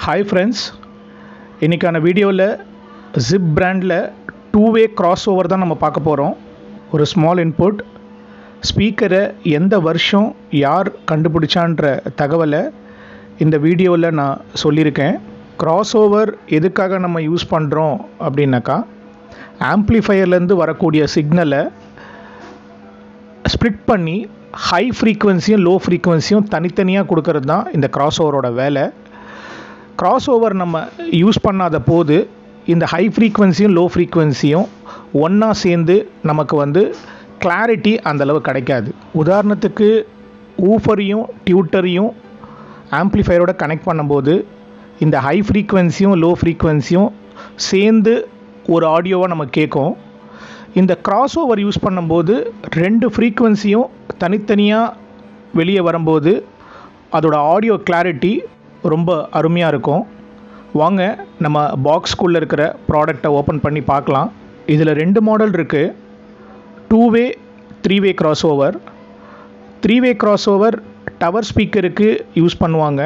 Hi friends, இன்றைக்கான வீடியோவில் ZIPP பிராண்டில் 2-way கிராஸ் ஓவர் தான் நம்ம பார்க்க போகிறோம். ஒரு ஸ்மால் இன்புட் ஸ்பீக்கரை எந்த வருஷம் யார் கண்டுபிடிச்சான்ற தகவலை இந்த வீடியோவில் நான் சொல்லியிருக்கேன். கிராஸ் ஓவர் எதுக்காக நம்ம யூஸ் பண்ணுறோம் அப்படின்னாக்கா, ஆம்ப்ளிஃபையர்லேருந்து வரக்கூடிய சிக்னலை ஸ்ப்ளிட் பண்ணி ஹை ஃப்ரீக்குவென்சியும் லோ ஃப்ரீக்குவென்சியும் தனித்தனியாக கொடுக்கறது தான் இந்த கிராஸ் ஓவரோட வேலை. கிராஸ் ஓவர் நம்ம யூஸ் பண்ணாத போது இந்த ஹை ஃப்ரீக்குவென்சியும் லோ ஃப்ரீக்குவென்சியும் ஒன்றா சேர்ந்து நமக்கு கிளாரிட்டி அந்தளவு கிடைக்காது. உதாரணத்துக்கு ஊஃபரையும் டியூட்டரையும் ஆம்ப்ளிஃபையரோட கனெக்ட் பண்ணும்போது இந்த ஹை ஃப்ரீக்குவென்சியும் லோ ஃப்ரீக்குவென்சியும் சேர்ந்து ஒரு ஆடியோவாக நம்ம கேட்கும். இந்த கிராஸ் ஓவர் யூஸ் பண்ணும்போது ரெண்டு ஃப்ரீக்குவென்சியும் தனித்தனியாக வெளியே வரும்போது அதோட ஆடியோ கிளாரிட்டி ரொம்ப அருமையாக இருக்கும். வாங்க நம்ம பாக்ஸ்குள்ளே இருக்கிற ப்ராடக்டை ஓப்பன் பண்ணி பார்க்கலாம். இதில் 2 மாடல் இருக்குது. 2-way 3-way cross over. 3-way cross over tower ஸ்பீக்கருக்கு யூஸ் பண்ணுவாங்க.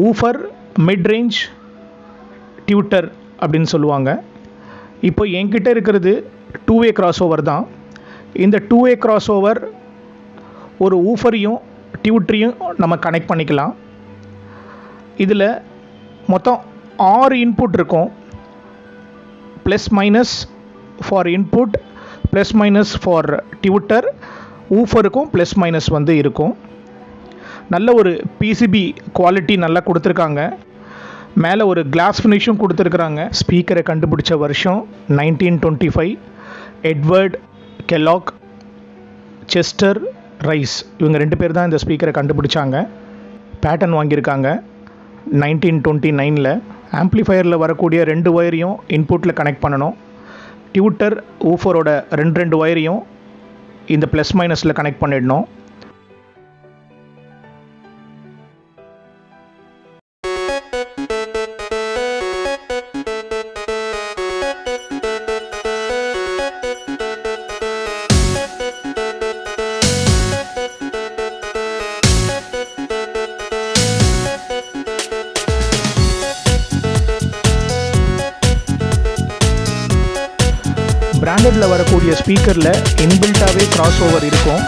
ஊஃபர், மிட் ரேஞ்ச், டியூட்டர் அப்படின்னு சொல்லுவாங்க. இப்போ என்கிட்ட இருக்கிறது 2-way கிராஸ் ஓவர் தான். இந்த 2-way கிராஸ் ஓவர் ஒரு ஊஃபரையும் டியூட்டரையும் நம்ம கனெக்ட் பண்ணிக்கலாம். இதில் மொத்தம் 6 இன்புட் இருக்கும். Plus minus for input, plus minus for tweeter, ஊஃபருக்கும் ப்ளஸ் மைனஸ் இருக்கும். நல்ல ஒரு பிசிபி குவாலிட்டி நல்லா கொடுத்துருக்காங்க. மேலே ஒரு கிளாஸ் ஃபினிஷும் கொடுத்துருக்குறாங்க. ஸ்பீக்கரை கண்டுபிடிச்ச வருஷம் 1925. எட்வர்ட் கெல்லாக், செஸ்டர் ரைஸ், இவங்க 2 பேர் தான் இந்த ஸ்பீக்கரை கண்டுபிடிச்சாங்க. பேட்டன் வாங்கியிருக்காங்க 1929. ஆம்ப்ளிஃபையரில் வரக்கூடிய 2 ஒயரையும் இன்புட்டில் கனெக்ட் பண்ணணும். டியூட்டர் ஊஃபரோட 2 ஒயரையும் இந்த ப்ளஸ் மைனஸில் கனெக்ட் பண்ணிடணும். பிராண்டடில் வரக்கூடிய ஸ்பீக்கரில் இன்பில்ட்டாகவே கிராஸ் ஓவர் இருக்கும்.